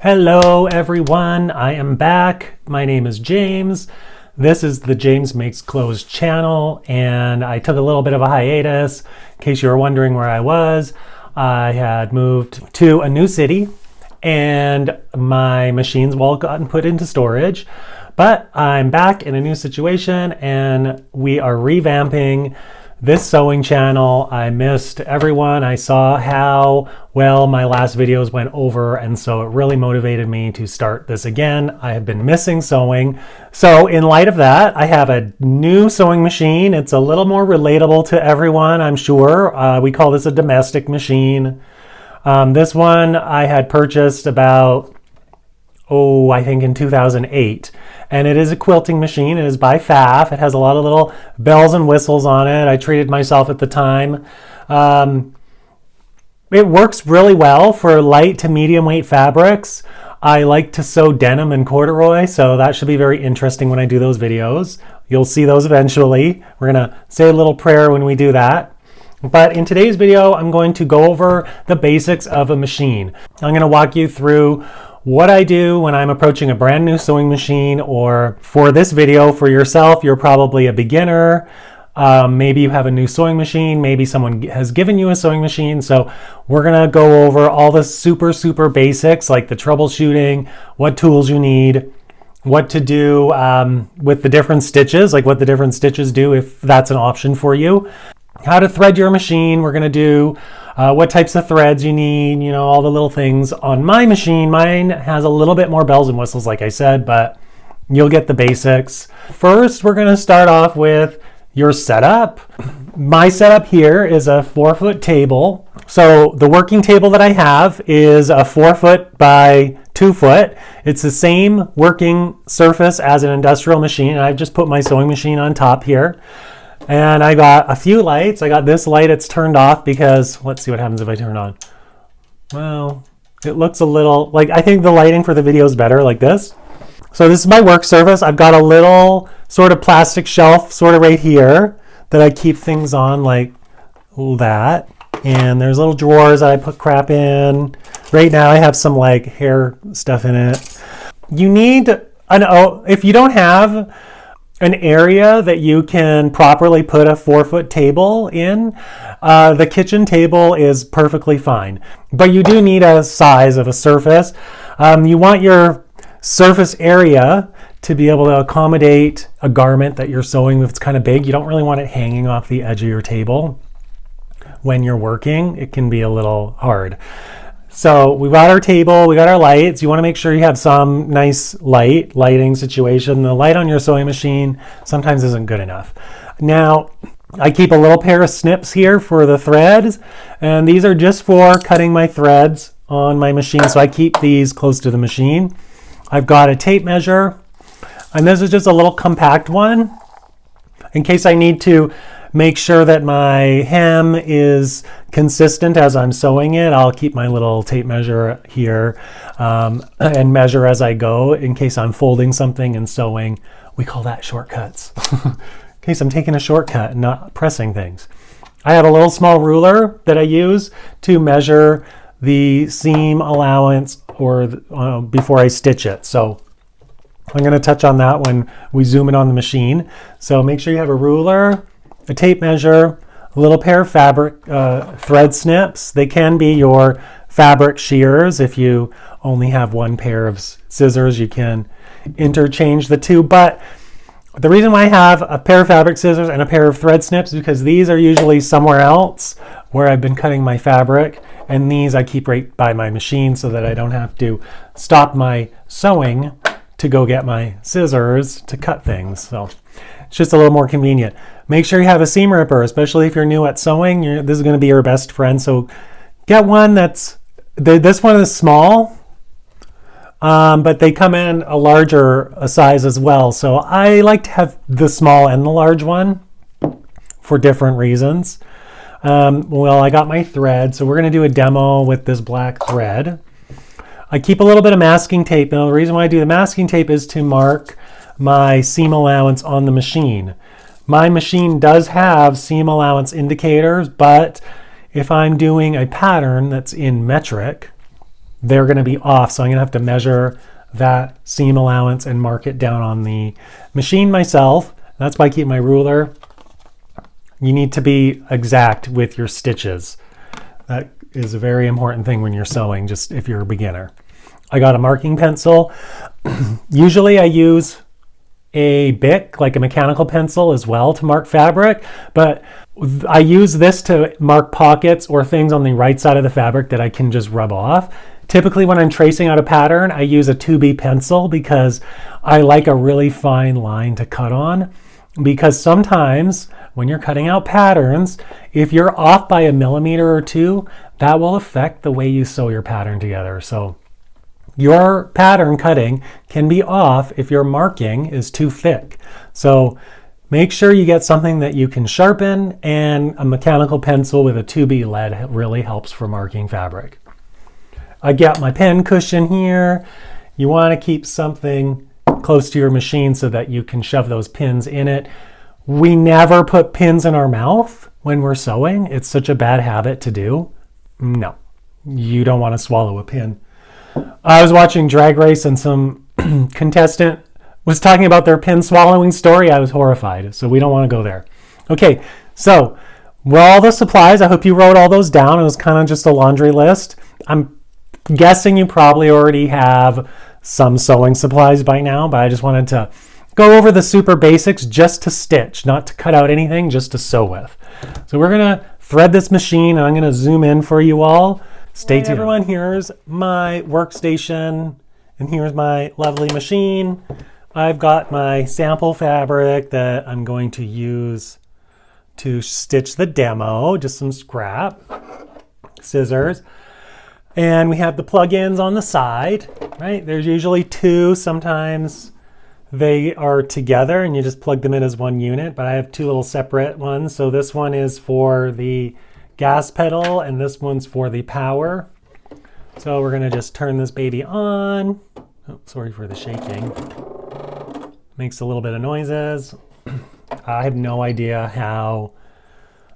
Hello everyone, I am back. My name is James. This is the James Makes Clothes channel, and I took a little bit of a hiatus. In case you were wondering where I was, I had moved to a new city and my machines all gotten put into storage. But I'm back in a new situation and we are revamping this sewing channel. I missed everyone. I saw how well my last videos went over, and so it really motivated me to start this again. I have been missing sewing. So in light of that, I have a new sewing machine. It's a little more relatable to everyone, I'm sure. We call this a domestic machine. This one I had purchased about, I think in 2008. And it is a quilting machine. It is by Pfaff. It has a lot of little bells and whistles on it. I treated myself at the time. It works really well for light to medium weight fabrics. I like to sew denim and corduroy, so that should be very interesting when I do those videos. You'll see those eventually. We're gonna say a little prayer when we do that. But in today's video, I'm going to go over the basics of a machine. I'm gonna walk you through what I do when I'm approaching a brand new sewing machine, or for this video, for yourself, you're probably a beginner. Maybe you have a new sewing machine. Maybe someone has given you a sewing machine. So we're gonna go over all the super basics, like the troubleshooting, what tools you need, what to do with the different stitches, like what the different stitches do if that's an option for you. How to thread your machine. We're gonna do what types of threads you need, all the little things. On my machine, mine has a little bit more bells and whistles, like I said, but you'll get the basics. First, we're gonna start off with your setup. My setup here is a 4-foot table. So the working table that I have is a 4-foot by 2-foot. It's the same working surface as an industrial machine, and I've just put my sewing machine on top here. And I got a few lights. I got this light, it's turned off because, let's see what happens if I turn it on. Well, it looks a little, I think the lighting for the video is better like this. So this is my work surface. I've got a little sort of plastic shelf sort of right here that I keep things on like that. And there's little drawers that I put crap in. Right now I have some hair stuff in it. You need if you don't have an area that you can properly put a 4-foot table in, the kitchen table is perfectly fine. But you do need a size of a surface. You want your surface area to be able to accommodate a garment that you're sewing if it's kind of big. You don't really want it hanging off the edge of your table when you're working. It can be a little hard. So we got our table, we got our lights. You want to make sure you have some nice lighting situation. The light on your sewing machine sometimes isn't good enough. Now, I keep a little pair of snips here for the threads, and these are just for cutting my threads on my machine. So I keep these close to the machine. I've got a tape measure, and this is just a little compact one in case I need to make sure that my hem is consistent as I'm sewing it. I'll keep my little tape measure here and measure as I go in case I'm folding something and sewing. We call that shortcuts. In case I'm taking a shortcut and not pressing things. I have a little small ruler that I use to measure the seam allowance or before I stitch it. So I'm going to touch on that when we zoom in on the machine. So make sure you have a ruler, a tape measure, a little pair of fabric thread snips. They can be your fabric shears. If you only have one pair of scissors, you can interchange the two. But the reason why I have a pair of fabric scissors and a pair of thread snips is because these are usually somewhere else where I've been cutting my fabric, and these I keep right by my machine so that I don't have to stop my sewing to go get my scissors to cut things. So it's just a little more convenient. Make sure you have a seam ripper, especially if you're new at sewing. This is going to be your best friend. So get one this one is small, but they come in a larger size as well. So I like to have the small and the large one for different reasons. Well, I got my thread, so we're going to do a demo with this black thread. I keep a little bit of masking tape. Now, the reason why I do the masking tape is to mark my seam allowance on the machine. My machine does have seam allowance indicators, but if I'm doing a pattern that's in metric, they're going to be off. So I'm going to have to measure that seam allowance and mark it down on the machine myself. That's why I keep my ruler. You need to be exact with your stitches. That is a very important thing when you're sewing, just if you're a beginner. I got a marking pencil. Usually I use a Bic, like a mechanical pencil as well, to mark fabric, but I use this to mark pockets or things on the right side of the fabric that I can just rub off. Typically when I'm tracing out a pattern, I use a 2B pencil because I like a really fine line to cut on. Because sometimes when you're cutting out patterns, if you're off by a millimeter or two, that will affect the way you sew your pattern together. So your pattern cutting can be off if your marking is too thick. So make sure you get something that you can sharpen, and a mechanical pencil with a 2B lead really helps for marking fabric. I got my pen cushion here. You want to keep something close to your machine so that you can shove those pins in it. We never put pins in our mouth when we're sewing. It's such a bad habit to do. No, you don't want to swallow a pin. I was watching Drag Race and some contestant was talking about their pin swallowing story. I was horrified, so we don't want to go there. Okay, so all the supplies, I hope you wrote all those down. It was kind of just a laundry list. I'm guessing you probably already have some sewing supplies by now, but I just wanted to go over the super basics just to stitch, not to cut out anything, just to sew with. So we're gonna thread this machine, and I'm gonna zoom in for you all. Stay tuned. Everyone, here's my workstation, and here's my lovely machine. I've got my sample fabric that I'm going to use to stitch the demo, just some scrap, scissors. And we have the plugins on the side, right? There's usually two, sometimes they are together and you just plug them in as one unit, but I have two little separate ones. So this one is for the gas pedal and this one's for the power. So we're gonna just turn this baby on. Oh, sorry for the shaking. Makes a little bit of noises. I have no idea how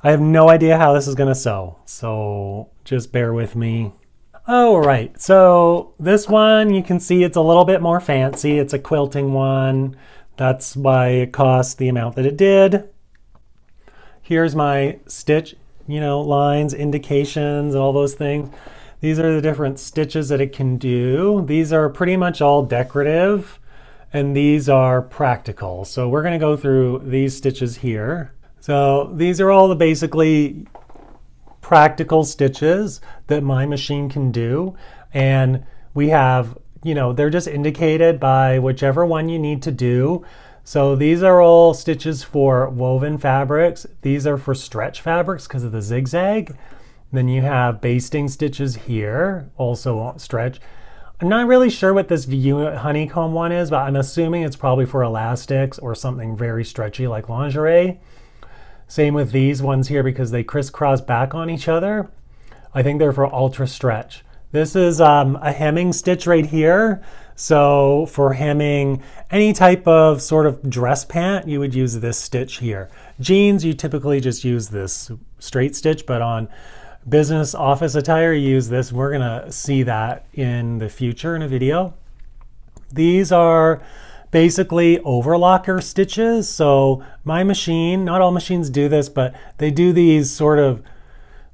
this is gonna sew. So just bear with me. All right, so this one, you can see it's a little bit more fancy. It's a quilting one. That's why it cost the amount that it did. Here's my stitch, lines, indications, and all those things. These are the different stitches that it can do. These are pretty much all decorative, and these are practical. So we're gonna go through these stitches here. So these are all the basically practical stitches that my machine can do, and we have, they're just indicated by whichever one you need to do. So these are all stitches for woven fabrics. These are for stretch fabrics because of the zigzag. Then you have basting stitches here, also stretch. I'm not really sure what this honeycomb one is, but I'm assuming it's probably for elastics or something very stretchy like lingerie. Same with these ones here because they crisscross back on each other. I think they're for ultra stretch. This is a hemming stitch right here. So for hemming any type of sort of dress pant, you would use this stitch here. Jeans, you typically just use this straight stitch, but on business office attire, you use this. We're gonna see that in the future in a video. These are basically overlocker stitches. So my machine, not all machines do this, but they do these sort of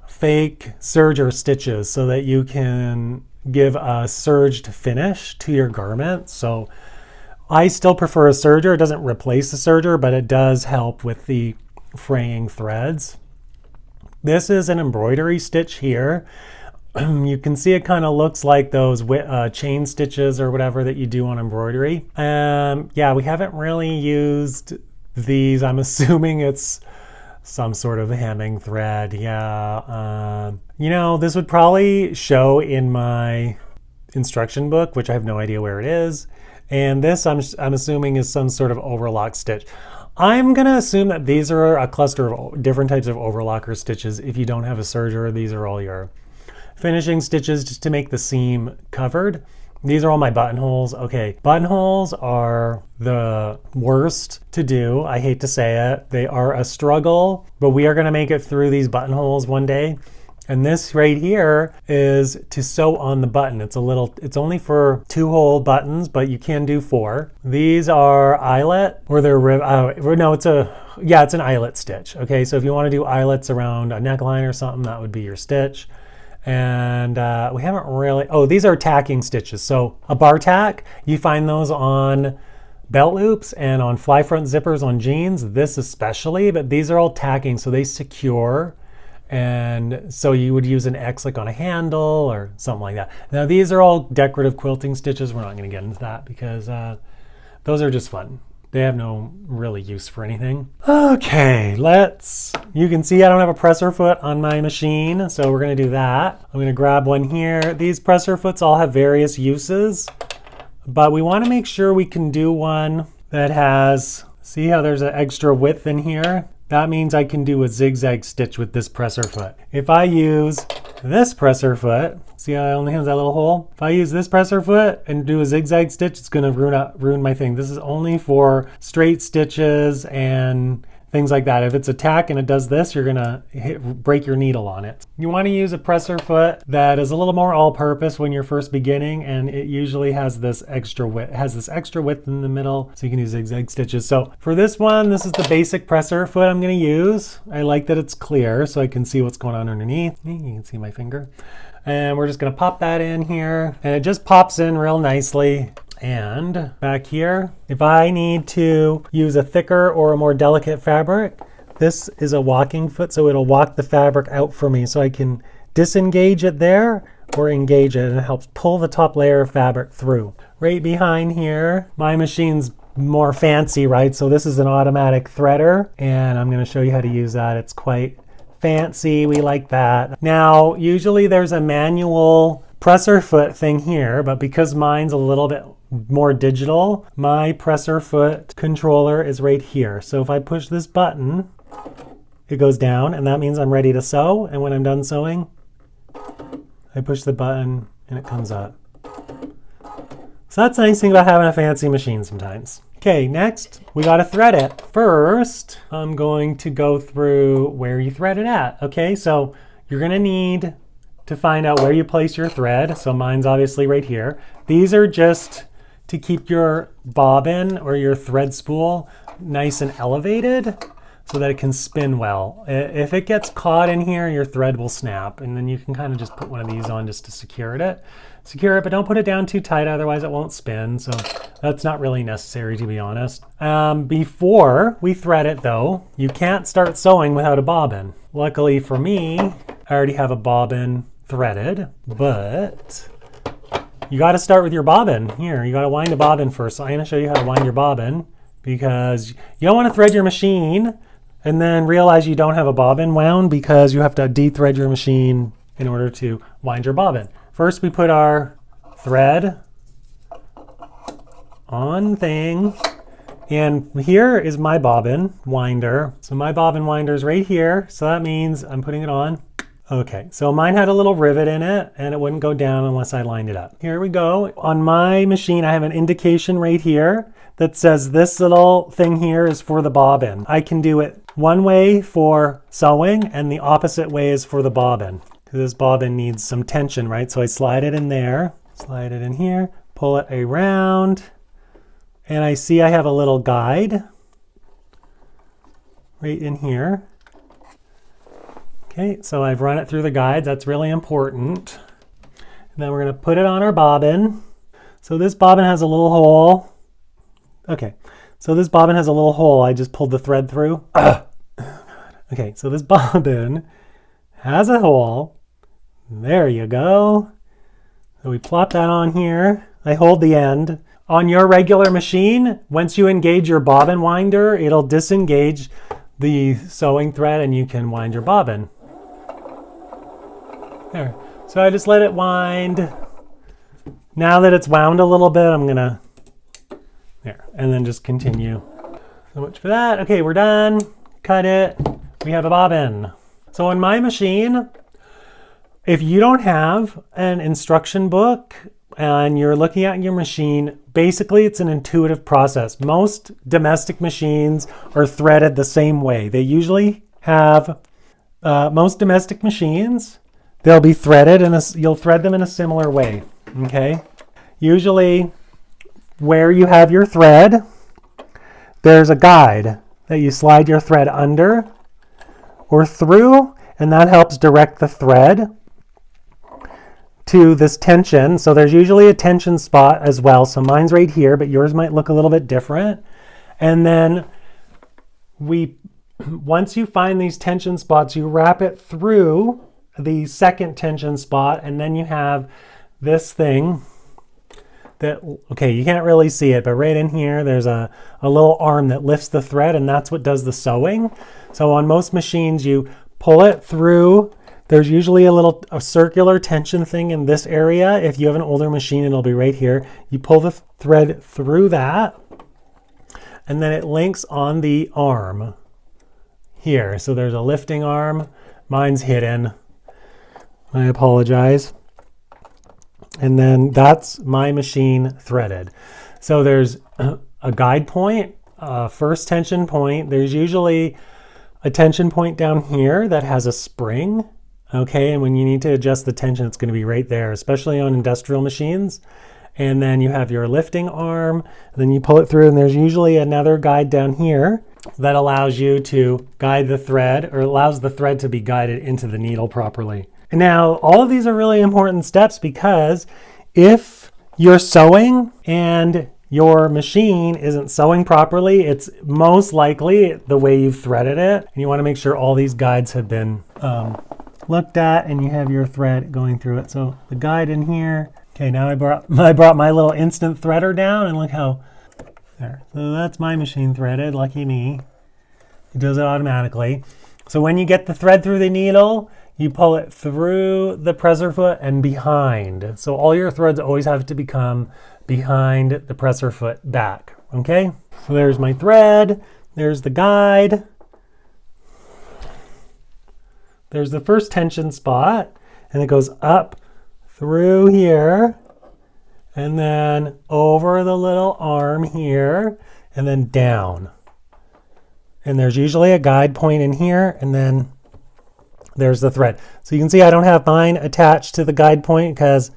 fake serger stitches so that you can give a serged finish to your garment. So I still prefer a serger. It doesn't replace the serger, but it does help with the fraying threads. This is an embroidery stitch here. You can see it kind of looks like those chain stitches or whatever that you do on embroidery. Yeah, we haven't really used these. I'm assuming it's some sort of hemming thread. Yeah, this would probably show in my instruction book, which I have no idea where it is. And this, I'm assuming, is some sort of overlock stitch. I'm gonna assume that these are a cluster of different types of overlocker stitches. If you don't have a serger, these are all your finishing stitches just to make the seam covered. These are all my buttonholes. Okay, buttonholes are the worst to do. I hate to say it. They are a struggle, but we are gonna make it through these buttonholes one day. And this right here is to sew on the button. It's only for 2-hole buttons, but you can do 4. These are eyelet, or they're no, it's an eyelet stitch. Okay, so if you want to do eyelets around a neckline or something, that would be your stitch. And we haven't really, these are tacking stitches. So a bar tack, you find those on belt loops and on fly front zippers on jeans, this especially, but these are all tacking, so they secure. And so you would use an X like on a handle or something like that. Now these are all decorative quilting stitches. We're not going to get into that because those are just fun. They have no really use for anything. Okay, you can see I don't have a presser foot on my machine, so we're going to do that. I'm going to grab one here. These presser foots all have various uses, but we want to make sure we can do one that has, see how there's an extra width in here? That means I can do a zigzag stitch with this presser foot. If I use this presser foot, see how it only has that little hole? If I use this presser foot and do a zigzag stitch, it's gonna ruin my thing. This is only for straight stitches and things like that. If it's a tack and it does this, you're gonna break your needle on it. You wanna use a presser foot that is a little more all-purpose when you're first beginning, and it usually has this extra width in the middle, so you can do zigzag stitches. So for this one, this is the basic presser foot I'm gonna use. I like that it's clear so I can see what's going on underneath. You can see my finger. And we're just gonna pop that in here, and it just pops in real nicely. And back here, if I need to use a thicker or a more delicate fabric, this is a walking foot, so it'll walk the fabric out for me, so I can disengage it there or engage it, and it helps pull the top layer of fabric through. Right behind here, my machine's more fancy, right? So this is an automatic threader, and I'm going to show you how to use that. It's quite fancy. We like that. Now, usually there's a manual presser foot thing here, but because mine's a little bit more digital, my presser foot controller is right here. So if I push this button, it goes down, and that means I'm ready to sew. And when I'm done sewing, I push the button and it comes up. So that's the nice thing about having a fancy machine sometimes. Okay, next we gotta thread it. First, I'm going to go through where you thread it at. Okay, so you're gonna need to find out where you place your thread. So mine's obviously right here. These are just to keep your bobbin or your thread spool nice and elevated so that it can spin well. If it gets caught in here, your thread will snap, and then you can kind of just put one of these on just to secure it, but don't put it down too tight, otherwise it won't spin. So that's not really necessary, to be honest. Before we thread it though, you can't start sewing without a bobbin. Luckily for me, I already have a bobbin threaded, but you got to start with your bobbin. Here, you got to wind a bobbin first. So I'm going to show you how to wind your bobbin, because you don't want to thread your machine and then realize you don't have a bobbin wound, because you have to de-thread your machine in order to wind your bobbin. First, we put our thread on thing, and here is my bobbin winder. So my bobbin winder is right here, so that means I'm putting it on. Okay, so mine had a little rivet in it, and it wouldn't go down unless I lined it up. Here we go. On my machine, I have an indication right here that says this little thing here is for the bobbin. I can do it one way for sewing, and the opposite way is for the bobbin. This bobbin needs some tension, right? So I slide it in there, slide it in here, pull it around, and I see I have a little guide right in here. Okay, so I've run it through the guides. That's really important. And then we're going to put it on our bobbin. So this bobbin has a little hole. Okay, so this bobbin has a little hole I just pulled the thread through. Okay, so this bobbin has a hole. There you go. So we plop that on here. I hold the end. On your regular machine, once you engage your bobbin winder, it'll disengage the sewing thread and you can wind your bobbin. There. So I just let it wind. Now that it's wound a little bit, I'm gonna, there, and then just continue. So much for that. Okay, we're done. Cut it. We have a bobbin. So on my machine, if you don't have an instruction book and you're looking at your machine, basically it's an intuitive process. Most domestic machines are threaded the same way. They usually have, most domestic machines they'll be threaded and you'll thread them in a similar way. Okay. Usually where you have your thread, there's a guide that you slide your thread under or through, and that helps direct the thread to this tension. So there's usually a tension spot as well. So mine's right here, but yours might look a little bit different. And then once you find these tension spots, you wrap it through the second tension spot, and then you have this thing that, okay, you can't really see it, but right in here, there's a little arm that lifts the thread, and that's what does the sewing. So on most machines, you pull it through. There's usually a circular tension thing in this area. If you have an older machine, it'll be right here. You pull the thread through that, and then it links on the arm here. So there's a lifting arm. Mine's hidden. I apologize. And then that's my machine threaded. So there's a guide point, first tension point. There's usually a tension point down here that has a spring. Okay, and when you need to adjust the tension, it's going to be right there, especially on industrial machines. And then you have your lifting arm, and then you pull it through, and there's usually another guide down here that allows you to guide the thread, or allows the thread to be guided into the needle properly. And now, all of these are really important steps, because if you're sewing and your machine isn't sewing properly, it's most likely the way you've threaded it. And you want to make sure all these guides have been looked at, and you have your thread going through it. So the guide in here. Okay, now I brought my little instant threader down, and look how, there. So that's my machine threaded, lucky me. It does it automatically. So when you get the thread through the needle, you pull it through the presser foot and behind. So all your threads always have to become behind the presser foot back, okay? So there's my thread, there's the guide. There's the first tension spot, and it goes up through here, and then over the little arm here, and then down. And there's usually a guide point in here, and then there's the thread. So you can see I don't have mine attached to the guide point because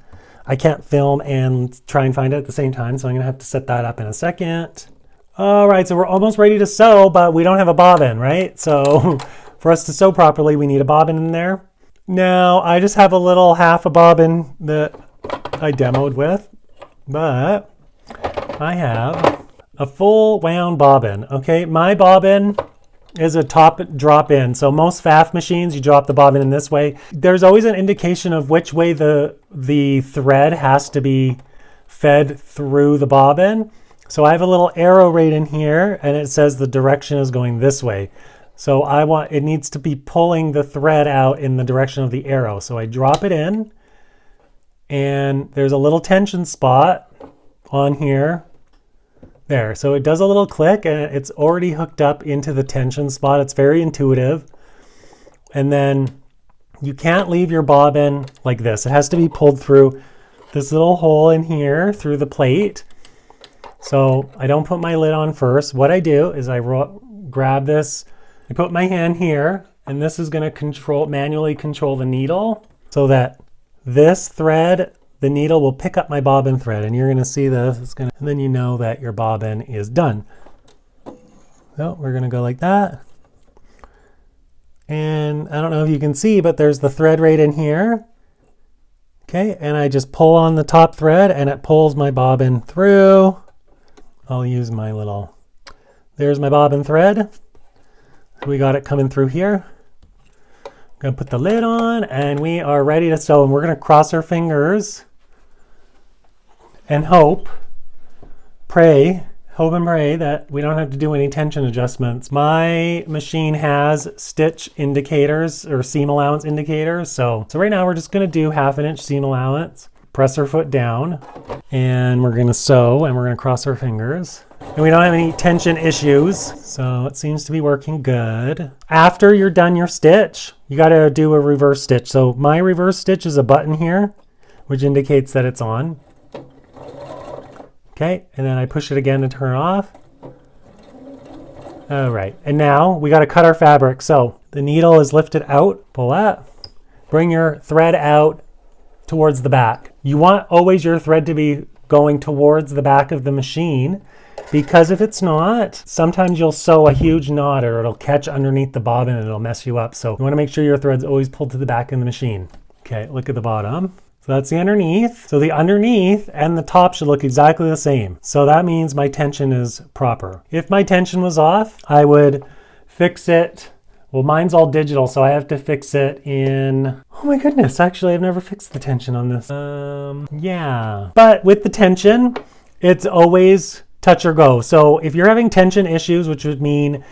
I can't film and try and find it at the same time. So I'm gonna have to set that up in a second. All right, so we're almost ready to sew, but we don't have a bobbin, right? So for us to sew properly, we need a bobbin in there. Now, I just have a little half a bobbin that I demoed with, but I have a full wound bobbin, okay? My bobbin is a top drop in. So most FAF machines, you drop the bobbin in this way. There's always an indication of which way the thread has to be fed through the bobbin. So I have a little arrow right in here, and it says the direction is going this way. So it needs to be pulling the thread out in the direction of the arrow. So I drop it in, and there's a little tension spot on here. There, so it does a little click, and it's already hooked up into the tension spot. It's very intuitive. And then you can't leave your bobbin like this. It has to be pulled through this little hole in here through the plate. So I don't put my lid on first. What I do is I grab this, I put my hand here, and this is going to manually control the needle so that this thread, the needle will pick up my bobbin thread, and you're going to see this. And then you know that your bobbin is done. So we're going to go like that. And I don't know if you can see, but there's the thread right in here. Okay, and I just pull on the top thread, and it pulls my bobbin through. I'll use my little, there's my bobbin thread. We got it coming through here. I'm gonna put the lid on, and we are ready to sew, and we're gonna cross our fingers and hope and pray that we don't have to do any tension adjustments. My machine has stitch indicators or seam allowance indicators. So right now we're just gonna do 1/2 inch seam allowance, presser foot down, and we're gonna sew, and we're gonna cross our fingers. And we don't have any tension issues, so it seems to be working good. After you're done your stitch, you gotta do a reverse stitch. So my reverse stitch is a button here, which indicates that it's on. Okay, and then I push it again to turn it off. All right, and now we gotta cut our fabric. So the needle is lifted out, pull that, bring your thread out towards the back. You want always your thread to be going towards the back of the machine, because if it's not, sometimes you'll sew a huge knot or it'll catch underneath the bobbin and it'll mess you up. So you want to make sure your thread's always pulled to the back of the machine. Okay, look at the bottom. So that's the underneath. So the underneath and the top should look exactly the same. So that means my tension is proper. If my tension was off, I would fix it. Well, mine's all digital, so I have to fix it in, oh my goodness, actually I've never fixed the tension on this. Yeah. But with the tension, it's always touch or go. So if you're having tension issues, which would mean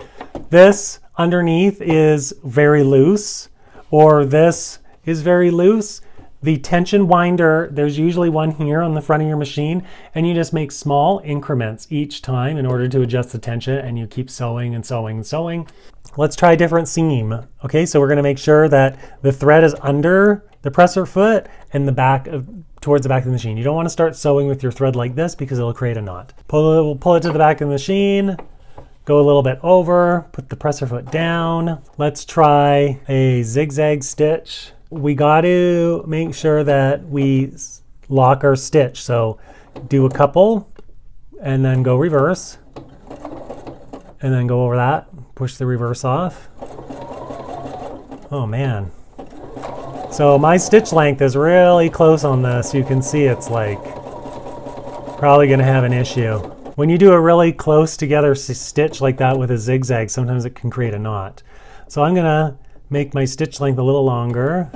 this underneath is very loose or this is very loose, the tension winder, there's usually one here on the front of your machine, and you just make small increments each time in order to adjust the tension, and you keep sewing and sewing and sewing. Let's try a different seam. Okay, so we're going to make sure that the thread is under the presser foot and the back of towards the back of the machine. You don't want to start sewing with your thread like this because it'll create a knot. We'll pull it to the back of the machine, go a little bit over, put the presser foot down. Let's try a zigzag stitch. We got to make sure that we lock our stitch. So do a couple and then go reverse and then go over that, push the reverse off. Oh man. So my stitch length is really close on this. You can see it's like probably going to have an issue. When you do a really close together stitch like that with a zigzag, sometimes it can create a knot. So I'm going to make my stitch length a little longer.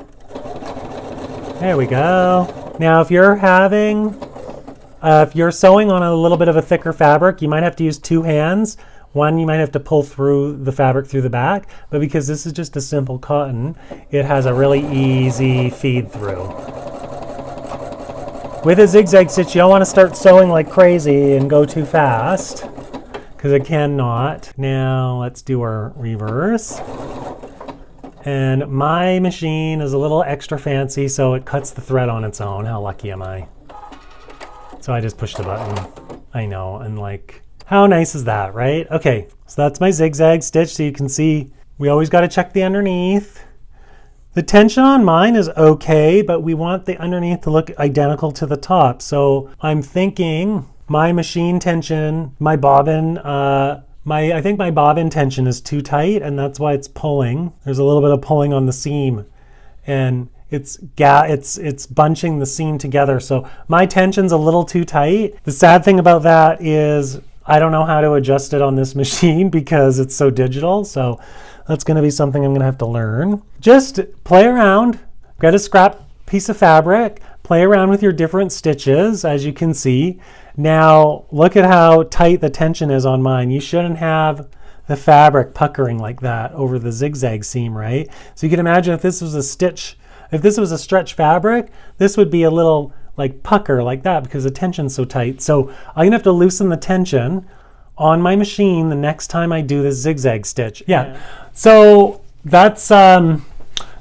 There we go. Now if you're sewing on a little bit of a thicker fabric, you might have to use two hands. One, you might have to pull through the fabric through the back, but because this is just a simple cotton, it has a really easy feed through. With a zigzag stitch, you don't want to start sewing like crazy and go too fast, because it can knot. Now let's do our reverse. And my machine is a little extra fancy, so it cuts the thread on its own. How lucky am I? So I just pushed a button. I know, and like, how nice is that, right? Okay, so that's my zigzag stitch. So you can see we always got to check the underneath. The tension on mine is okay, but we want the underneath to look identical to the top. So I'm thinking my machine tension, my bobbin, I think my bobbin tension is too tight, and that's why it's pulling. There's a little bit of pulling on the seam, and it's bunching the seam together. So my tension's a little too tight. The sad thing about that is I don't know how to adjust it on this machine because it's so digital. So that's going to be something I'm going to have to learn. Just play around, get a scrap piece of fabric, play around with your different stitches, as you can see. Now look at how tight the tension is on mine. You shouldn't have the fabric puckering like that over the zigzag seam, right? So you can imagine if this was a stretch fabric, this would be a little like pucker like that because the tension's so tight. So I'm gonna have to loosen the tension on my machine the next time I do this zigzag stitch. Yeah. So that's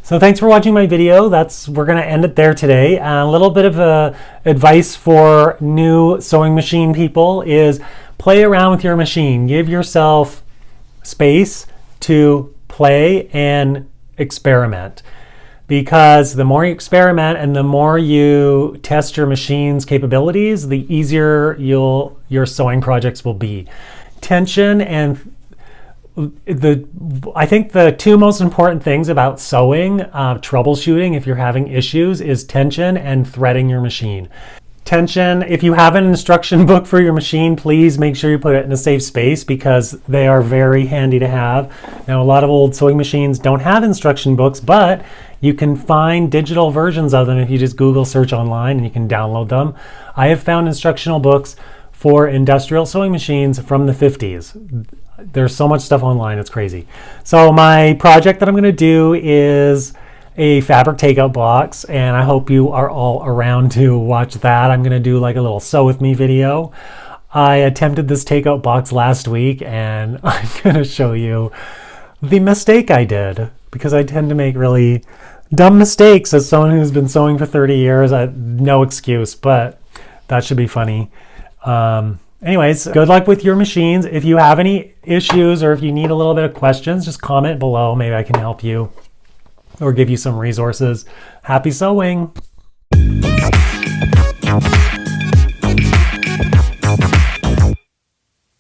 so thanks for watching my video. We're gonna end it there today. A little bit of advice for new sewing machine people is play around with your machine. Give yourself space to play and experiment. Because the more you experiment and the more you test your machine's capabilities, the easier your sewing projects will be. Tension and I think the two most important things about sewing, troubleshooting if you're having issues, is tension and threading your machine. Tension, if you have an instruction book for your machine, please make sure you put it in a safe space because they are very handy to have. Now, a lot of old sewing machines don't have instruction books, but you can find digital versions of them if you just Google search online and you can download them. I have found instructional books for industrial sewing machines from the 50s. There's so much stuff online, it's crazy. So my project that I'm going to do is a fabric takeout box, and I hope you are all around to watch that. I'm going to do like a little sew with me video. I attempted this takeout box last week, and I'm going to show you the mistake I did because I tend to make really dumb mistakes as someone who's been sewing for 30 years. No excuse, but that should be funny. Anyways, good luck with your machines. If you have any issues or if you need a little bit of questions, just comment below. Maybe I can help you. or give you some resources. Happy sewing!